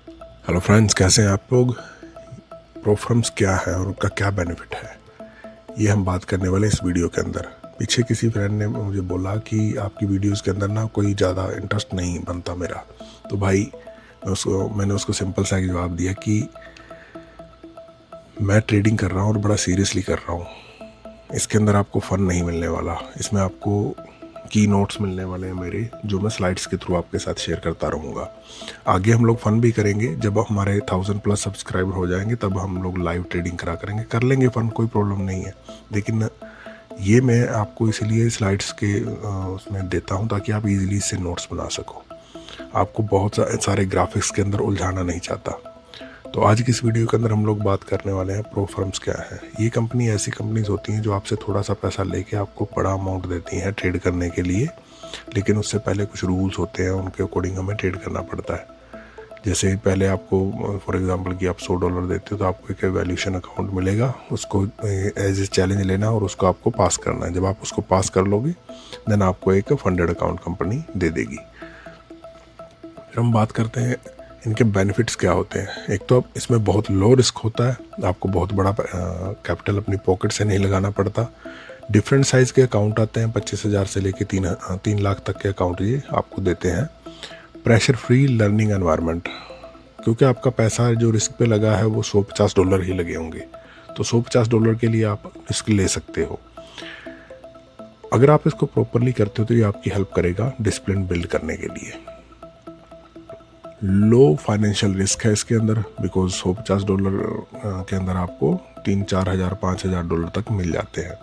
Hello friends, कैसे हैं आप लोग। प्रोफर्म्स क्या है और उनका क्या बेनिफिट है, ये हम बात करने वाले इस वीडियो के अंदर। पीछे किसी फ्रेंड ने मुझे बोला कि आपकी वीडियोस के अंदर ना कोई ज़्यादा इंटरेस्ट नहीं बनता मेरा। तो भाई मैंने उसको सिंपल सा एक जवाब दिया कि मैं ट्रेडिंग कर रहा हूँ और बड़ा सीरियसली कर रहा हूँ। इसके अंदर आपको फ़न नहीं मिलने वाला। इसमें आपको की नोट्स मिलने वाले हैं मेरे, जो मैं स्लाइड्स के थ्रू आपके साथ शेयर करता रहूँगा। आगे हम लोग फ़न भी करेंगे। जब हमारे 1000+ सब्सक्राइबर हो जाएंगे तब हम लोग लाइव ट्रेडिंग करेंगे, कर लेंगे फ़न, कोई प्रॉब्लम नहीं है। लेकिन ये मैं आपको इसलिए स्लाइड्स के उसमें देता हूँ ताकि आप इजीली इससे नोट्स बना सको। आपको बहुत सारे ग्राफिक्स के अंदर उलझाना नहीं चाहता। तो आज की इस वीडियो के अंदर हम लोग बात करने वाले हैं प्रोफर्म्स क्या है। ये कंपनी ऐसी कंपनीज होती हैं जो आपसे थोड़ा सा पैसा लेके आपको बड़ा अमाउंट देती हैं ट्रेड करने के लिए, लेकिन उससे पहले कुछ रूल्स होते हैं, उनके अकॉर्डिंग हमें ट्रेड करना पड़ता है। जैसे पहले आपको फॉर एग्जांपल कि आप $100 देते हो तो आपको एक वैल्यूएशन अकाउंट मिलेगा, उसको एज ए चैलेंज लेना और उसको आपको पास करना है। जब आप उसको पास कर लोगे देन आपको एक फंडेड अकाउंट कंपनी दे देगी। फिर हम बात करते हैं इनके बेनिफिट्स क्या होते हैं। एक तो इसमें बहुत लो रिस्क होता है, आपको बहुत बड़ा कैपिटल अपनी पॉकेट से नहीं लगाना पड़ता। डिफरेंट साइज़ के अकाउंट आते हैं, 25,000 से लेके 3 लाख तक के अकाउंट ये आपको देते हैं। प्रेशर फ्री लर्निंग एनवायरनमेंट, क्योंकि आपका पैसा जो रिस्क पे लगा है वो $150 ही लगे होंगे, तो $150 के लिए आप रिस्क ले सकते हो। अगर आप इसको प्रॉपरली करते हो तो ये आपकी हेल्प करेगा डिसिप्लिन बिल्ड करने के लिए। लो फाइनेंशियल रिस्क है इसके अंदर, बिकॉज $150 के अंदर आपको 3-4 हज़ार $5,000 तक मिल जाते हैं।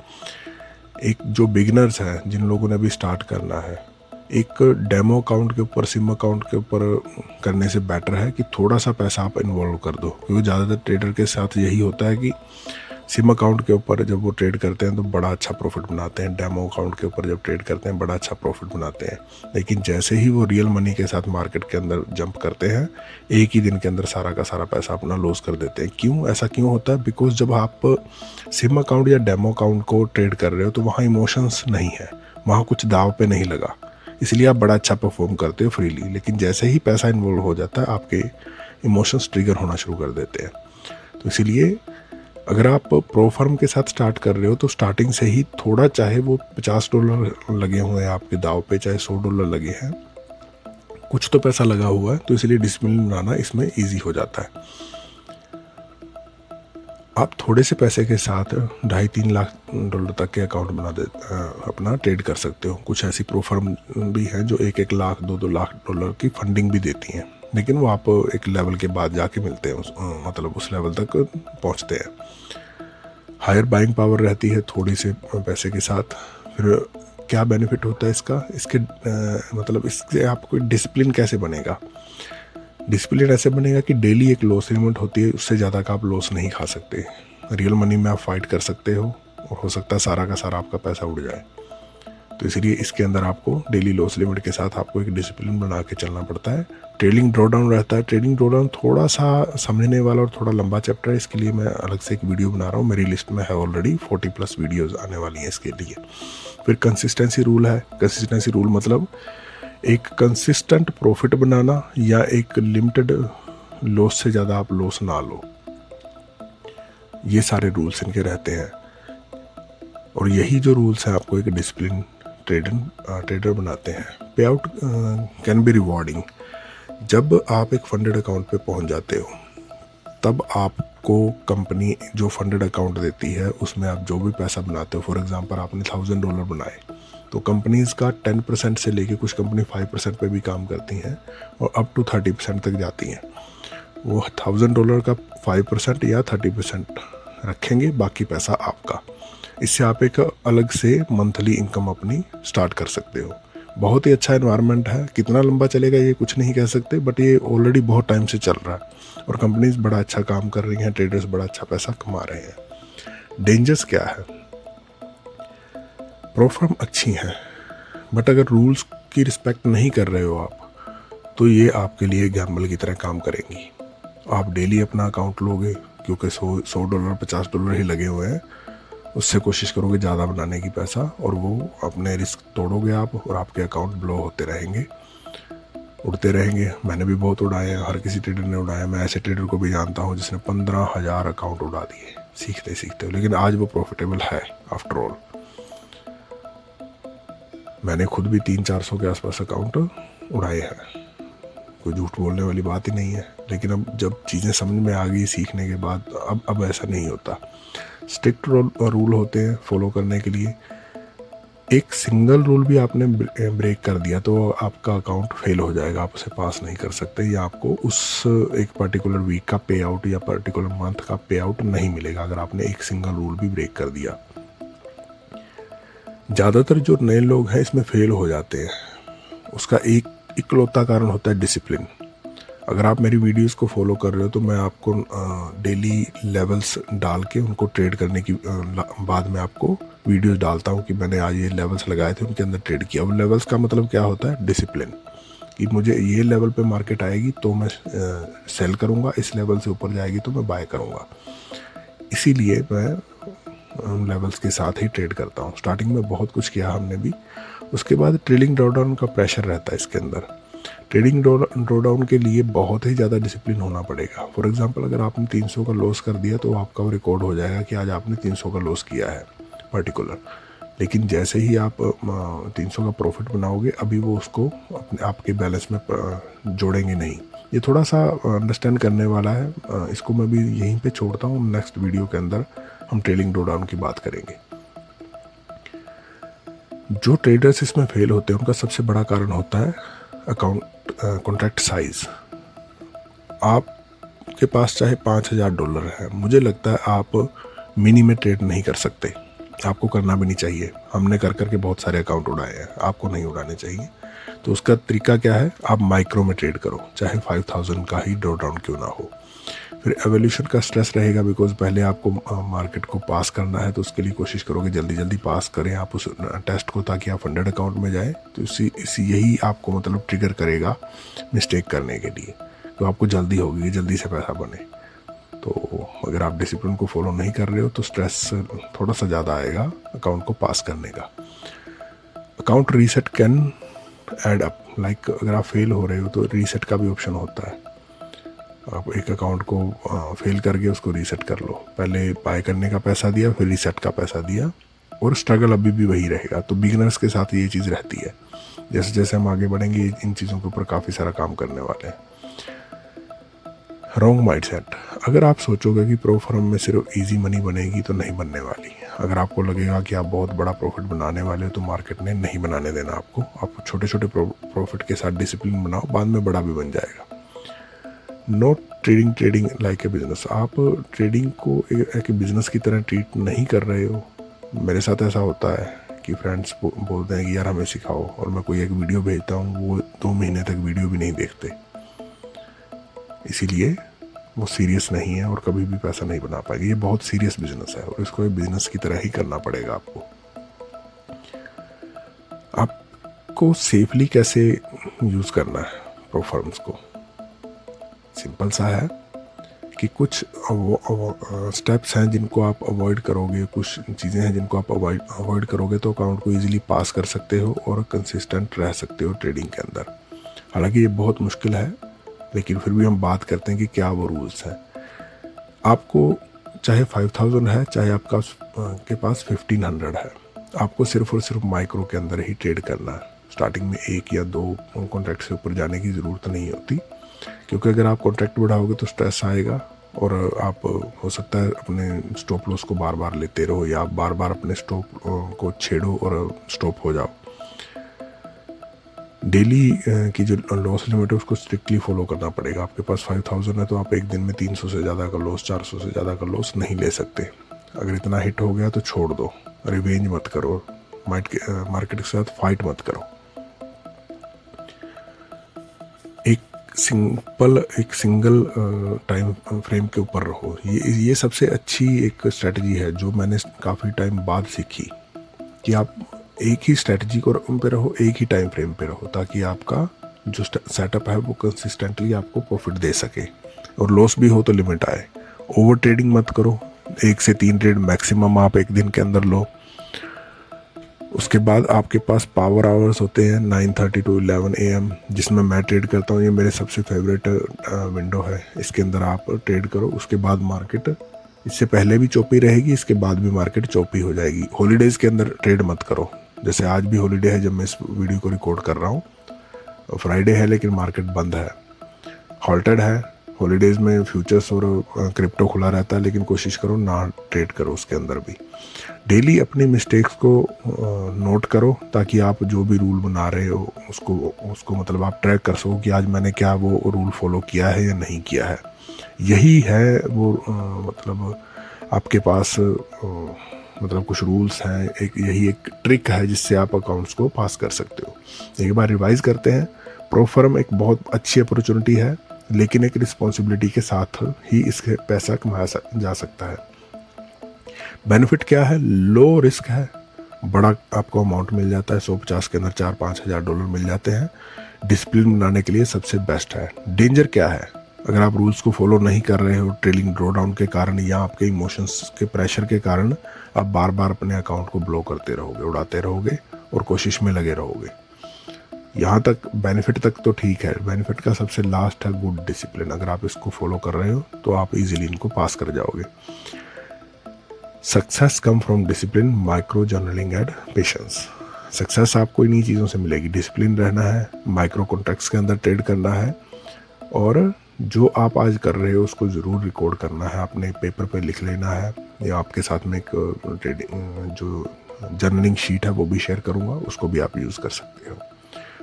एक जो बिगिनर्स हैं, जिन लोगों ने भी स्टार्ट करना है, एक डेमो अकाउंट के ऊपर, सिम अकाउंट के ऊपर करने से बेटर है कि थोड़ा सा पैसा आप इन्वॉल्व कर दो। क्योंकि ज़्यादातर ट्रेडर के साथ यही होता है कि सिम अकाउंट के ऊपर जब वो ट्रेड करते हैं तो बड़ा अच्छा प्रॉफिट बनाते हैं, डेमो अकाउंट के ऊपर जब ट्रेड करते हैं बड़ा अच्छा प्रॉफिट बनाते हैं। लेकिन जैसे ही वो रियल मनी के साथ मार्केट के अंदर जंप करते हैं, एक ही दिन के अंदर सारा का सारा पैसा अपना लॉस कर देते हैं। क्यों ऐसा क्यों होता है? बिकॉज जब आप सिम अकाउंट या डेमो अकाउंट को ट्रेड कर रहे हो तो वहाँ इमोशंस नहीं है, वहाँ कुछ दाव पे नहीं लगा, इसलिए आप बड़ा अच्छा परफॉर्म करते हो फ्रीली। लेकिन जैसे ही पैसा इन्वॉल्व हो जाता है आपके इमोशंस ट्रिगर होना शुरू कर देते हैं। तो इसीलिए अगर आप प्रो फर्म के साथ स्टार्ट कर रहे हो तो स्टार्टिंग से ही थोड़ा, चाहे वो $50 लगे हुए हैं आपके दाव पे, चाहे $100 लगे हैं, कुछ तो पैसा लगा हुआ है, तो इसलिए डिसिप्लिन बनाना इसमें ईजी हो जाता है। आप थोड़े से पैसे के साथ $2.5-3 लाख तक के अकाउंट बना दे अपना ट्रेड कर सकते हो। कुछ ऐसी प्रो फर्म भी हैं जो 1-1 लाख $2-2 लाख की फंडिंग भी देती हैं, लेकिन वो आप एक लेवल के बाद जाके मिलते हैं, मतलब उस लेवल तक पहुंचते हैं। हायर बाइंग पावर रहती है थोड़ी से पैसे के साथ। फिर क्या बेनिफिट होता है इसका, इसके मतलब इससे आपको डिसिप्लिन कैसे बनेगा। डिसिप्लिन ऐसे बनेगा कि डेली एक लॉस लिमिट होती है, उससे ज़्यादा का आप लॉस नहीं खा सकते। रियल मनी में आप फाइट कर सकते हो और हो सकता है सारा का सारा आपका पैसा उड़ जाए। तो इसलिए इसके अंदर आपको डेली लॉस लिमिट के साथ आपको एक डिसिप्लिन बना के चलना पड़ता है। ट्रेडिंग ड्रॉडाउन रहता है। ट्रेडिंग ड्रॉडाउन थोड़ा सा समझने वाला और थोड़ा लंबा चैप्टर है, इसके लिए मैं अलग से एक वीडियो बना रहा हूँ। मेरी लिस्ट में है ऑलरेडी 40+ वीडियोज़ आने वाली हैं इसके लिए। फिर कंसिस्टेंसी रूल है। कंसिस्टेंसी रूल मतलब एक कंसिस्टेंट प्रॉफिट बनाना या एक लिमिटेड लॉस से ज़्यादा आप लॉस ना लो, ये सारे रूल्स इनके रहते हैं। और यही जो रूल्स हैं आपको एक डिसिप्लिन ट्रेडर बनाते हैं। पे आउट कैन बी रिवॉर्डिंग। जब आप एक फंडेड अकाउंट पे पहुंच जाते हो तब आपको कंपनी जो फंडेड अकाउंट देती है उसमें आप जो भी पैसा बनाते हो, फॉर एग्जांपल आपने $1000 बनाए, तो कंपनीज का 10% से लेके कुछ कंपनी 5% पे भी काम करती हैं और अप टू 30% तक जाती हैं। वो $1000 का 5% या 30% रखेंगे, बाकी पैसा आपका। इससे आप एक अलग से मंथली इनकम अपनी स्टार्ट कर सकते हो। बहुत ही अच्छा एनवायरनमेंट है। कितना लंबा चलेगा ये कुछ नहीं कह सकते, बट ये ऑलरेडी बहुत टाइम से चल रहा है और कंपनीज बड़ा अच्छा काम कर रही हैं, ट्रेडर्स बड़ा अच्छा पैसा कमा रहे हैं। डेंजर्स क्या है? प्रो फर्म अच्छी हैं, बट अगर रूल्स की रिस्पेक्ट नहीं कर रहे हो आप तो ये आपके लिए गैम्बल की तरह काम करेंगी। आप डेली अपना अकाउंट लोगे क्योंकि $100 $50 ही लगे हुए हैं, उससे कोशिश करोगे ज़्यादा बनाने की पैसा, और वो अपने रिस्क तोड़ोगे आप और आपके अकाउंट ब्लो होते रहेंगे। उड़ते रहेंगे। मैंने भी बहुत उड़ाए हैं, हर किसी ट्रेडर ने उड़ाया। मैं ऐसे ट्रेडर को भी जानता हूँ जिसने 15,000 अकाउंट उड़ा दिए सीखते सीखते, लेकिन आज वो प्रॉफिटेबल है आफ्टर ऑल। मैंने खुद भी 300-400 के आसपास अकाउंट उड़ाए हैं, कोई झूठ बोलने वाली बात ही नहीं है। लेकिन अब जब चीज़ें समझ में आ गई सीखने के बाद, अब ऐसा नहीं होता। स्ट्रिक्ट रूल होते हैं फॉलो करने के लिए। एक सिंगल रूल भी आपने ब्रेक कर दिया तो आपका अकाउंट फेल हो जाएगा, आप उसे पास नहीं कर सकते, या आपको उस एक पर्टिकुलर वीक का पे आउट या पर्टिकुलर मंथ का पे आउट नहीं मिलेगा अगर आपने एक सिंगल रूल भी ब्रेक कर दिया। ज़्यादातर जो नए लोग हैं इसमें फेल हो जाते हैं, उसका एक इकलौता कारण होता है डिसिप्लिन। अगर आप मेरी वीडियोस को फॉलो कर रहे हो तो मैं आपको डेली लेवल्स डाल के उनको ट्रेड करने की बाद में आपको वीडियोस डालता हूँ कि मैंने आज ये लेवल्स लगाए थे, उनके अंदर ट्रेड किया। वो लेवल्स का मतलब क्या होता है? डिसिप्लिन, कि मुझे ये लेवल पे मार्केट आएगी तो मैं सेल करूँगा, इस लेवल से ऊपर जाएगी तो मैं बाय करूँगा। इसीलिए मैं उन लेवल्स के साथ ही ट्रेड करता हूँ। स्टार्टिंग में बहुत कुछ किया हमने भी, उसके बाद ट्रेडिंग ड्रॉडाउन का प्रेशर रहता है इसके अंदर। ट्रेडिंग ड्रॉडाउन के लिए बहुत ही ज़्यादा डिसिप्लिन होना पड़ेगा। फॉर एग्जांपल, अगर आपने 300 का लॉस कर दिया तो आपका वो रिकॉर्ड हो जाएगा कि आज आपने 300 का लॉस किया है पर्टिकुलर। लेकिन जैसे ही आप 300 का प्रॉफिट बनाओगे, अभी वो उसको अपने आपके बैलेंस में जोड़ेंगे नहीं। ये थोड़ा सा अंडरस्टैंड करने वाला है, इसको मैं भी यहीं पे छोड़ता हूँ। नेक्स्ट वीडियो के अंदर हम ट्रेडिंग ड्रॉडाउन की बात करेंगे। जो ट्रेडर्स इसमें फेल होते हैं उनका सबसे बड़ा कारण होता है अकाउंट कॉन्ट्रैक्ट साइज। आपके पास चाहे $5,000 है, मुझे लगता है आप मिनी में ट्रेड नहीं कर सकते, आपको करना भी नहीं चाहिए। हमने कर करके बहुत सारे अकाउंट उड़ाए हैं, आपको नहीं उड़ाने चाहिए। तो उसका तरीका क्या है? आप माइक्रो में ट्रेड करो, चाहे 5,000 का ही ड्रॉ डाउन क्यों ना हो। फिर एवोल्यूशन का स्ट्रेस रहेगा, बिकॉज पहले आपको मार्केट को पास करना है, तो उसके लिए कोशिश करोगे जल्दी जल्दी पास करें आप उस टेस्ट को, ताकि आप 100 अकाउंट में जाए। तो इसी यही आपको मतलब ट्रिगर करेगा मिस्टेक करने के लिए। तो आपको जल्दी होगी, जल्दी से पैसा बने। तो अगर आप डिसिप्लिन को फॉलो नहीं कर रहे हो तो स्ट्रेस थोड़ा सा ज़्यादा आएगा अकाउंट को पास करने का। Account reset can add up, like अगर आप फेल हो रहे हो तो रीसेट का भी ऑप्शन होता है। आप एक अकाउंट को फेल करके उसको रीसेट कर लो। पहले बाय करने का पैसा दिया, फिर रीसेट का पैसा दिया, और स्ट्रगल अभी भी वही रहेगा। तो बिगिनर्स के साथ ये चीज़ रहती है। जैसे जैसे हम आगे बढ़ेंगे इन चीज़ों के ऊपर काफ़ी सारा काम करने वाले हैं। Wrong mindset. अगर आप सोचोगे कि प्रो फर्म में सिर्फ इजी मनी बनेगी तो नहीं बनने वाली। अगर आपको लगेगा कि आप बहुत बड़ा प्रॉफिट बनाने वाले हो तो मार्केट ने नहीं बनाने देना आपको। आप छोटे छोटे प्रॉफिट के साथ डिसिप्लिन बनाओ, बाद में बड़ा भी बन जाएगा। Not trading like a business. आप ट्रेडिंग को एक बिजनेस की तरह ट्रीट नहीं कर रहे हो। मेरे साथ ऐसा होता है कि फ्रेंड्स बोलते हैं कि यार हमें सिखाओ, और मैं कोई एक वीडियो भेजता हूँ, वो 2 महीने तक वीडियो भी नहीं देखते। इसीलिए वो सीरियस नहीं है और कभी भी पैसा नहीं बना पाएगी। ये बहुत सीरियस बिजनेस है और इसको एक बिजनेस की तरह ही करना पड़ेगा आपको। आपको सेफली कैसे यूज़ करना है प्रो फर्म्स को? सिंपल सा है कि कुछ स्टेप्स हैं जिनको आप अवॉइड करोगे, कुछ चीज़ें हैं जिनको आप अवॉइड करोगे तो अकाउंट को इजीली पास कर सकते हो और कंसिस्टेंट रह सकते हो ट्रेडिंग के अंदर। हालांकि ये बहुत मुश्किल है, लेकिन फिर भी हम बात करते हैं कि क्या वो रूल्स हैं। आपको चाहे 5,000 है, चाहे आपका के पास 1,500 है, आपको सिर्फ और सिर्फ माइक्रो के अंदर ही ट्रेड करना है। स्टार्टिंग में 1 या 2 कॉन्ट्रैक्ट से ऊपर जाने की ज़रूरत नहीं होती, क्योंकि अगर आप कॉन्ट्रैक्ट बढ़ाओगे तो स्ट्रेस आएगा और आप हो सकता है अपने स्टॉप लॉस को बार बार लेते रहो, या आप बार बार अपने स्टॉप को छेड़ो और स्टॉप हो जाओ। डेली की जो लॉस लिमिट है उसको स्ट्रिक्टली फॉलो करना पड़ेगा। आपके पास 5,000 है तो आप एक दिन में 300 से ज़्यादा का लॉस, 400 से ज़्यादा का लॉस नहीं ले सकते। अगर इतना हिट हो गया तो छोड़ दो, रिवेंज मत करो, मार्केट के साथ फाइट मत करो। एक सिंगल टाइम फ्रेम के ऊपर रहो। ये सबसे अच्छी एक स्ट्रेटजी है जो मैंने काफ़ी टाइम बाद सीखी, कि आप एक ही स्ट्रेटजी को पे रहो, एक ही टाइम फ्रेम पे रहो, ताकि आपका जो सेटअप है वो कंसिस्टेंटली आपको प्रॉफिट दे सके और लॉस भी हो तो लिमिट आए। ओवर ट्रेडिंग मत करो, 1 से 3 ट्रेड मैक्सिमम आप एक दिन के अंदर लो। उसके बाद आपके पास पावर आवर्स होते हैं 9:30 to 11 AM, जिसमें मैं ट्रेड करता हूँ। ये मेरे सबसे फेवरेट विंडो है, इसके अंदर आप ट्रेड करो। उसके बाद मार्केट इससे पहले भी चौपी रहेगी, इसके बाद भी मार्केट चौपी हो जाएगी। हॉलीडेज़ के अंदर ट्रेड मत करो, जैसे आज भी हॉलीडे है जब मैं इस वीडियो को रिकॉर्ड कर रहा हूँ, फ्राइडे है लेकिन मार्केट बंद है, हॉल्टेड है। हॉलीडेज़ में फ्यूचर्स और क्रिप्टो खुला रहता है, लेकिन कोशिश करो ना ट्रेड करो उसके अंदर भी। डेली अपनी मिस्टेक्स को नोट करो, ताकि आप जो भी रूल बना रहे हो उसको मतलब आप ट्रैक कर सको कि आज मैंने क्या वो रूल फॉलो किया है या नहीं किया है। यही है वो मतलब आपके पास मतलब कुछ रूल्स हैं, यही एक ट्रिक है जिससे आप अकाउंट्स को पास कर सकते हो। एक बार रिवाइज करते हैं। प्रो फर्म एक बहुत अच्छी अपॉर्चुनिटी है, लेकिन एक रिस्पॉन्सिबिलिटी के साथ ही इसके पैसा कमाया जा सकता है। बेनिफिट क्या है? लो रिस्क है, बड़ा आपको अमाउंट मिल जाता है, 150 के अंदर 4-5 हज़ार डॉलर मिल जाते हैं। डिसिप्लिन बनाने के लिए सबसे बेस्ट है। डेंजर क्या है? अगर आप रूल्स को फॉलो नहीं कर रहे हो, ट्रेलिंग ड्रॉडाउन के कारण या आपके इमोशंस के प्रेशर के कारण, आप बार बार अपने अकाउंट को ब्लो करते रहोगे, उड़ाते रहोगे और कोशिश में लगे रहोगे। यहाँ तक बेनिफिट तक तो ठीक है। बेनिफिट का सबसे लास्ट है गुड डिसिप्लिन। अगर आप इसको फॉलो कर रहे हो तो आप इजीली इनको पास कर जाओगे। Success come from discipline, micro journaling and patience. Success आपको इन्हीं चीज़ों से मिलेगी। डिसिप्लिन रहना है, माइक्रो कॉन्ट्रैक्ट्स के अंदर ट्रेड करना है, और जो आप आज कर रहे हो उसको ज़रूर रिकॉर्ड करना है, अपने पेपर पे लिख लेना है, या आपके साथ में एक ट्रेडिंग जो जर्नलिंग शीट है वो भी शेयर करूँगा, उसको भी आप यूज़ कर सकते हो।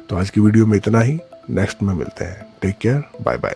तो आज की वीडियो में इतना ही। नेक्स्ट में मिलते हैं। Take care, bye bye.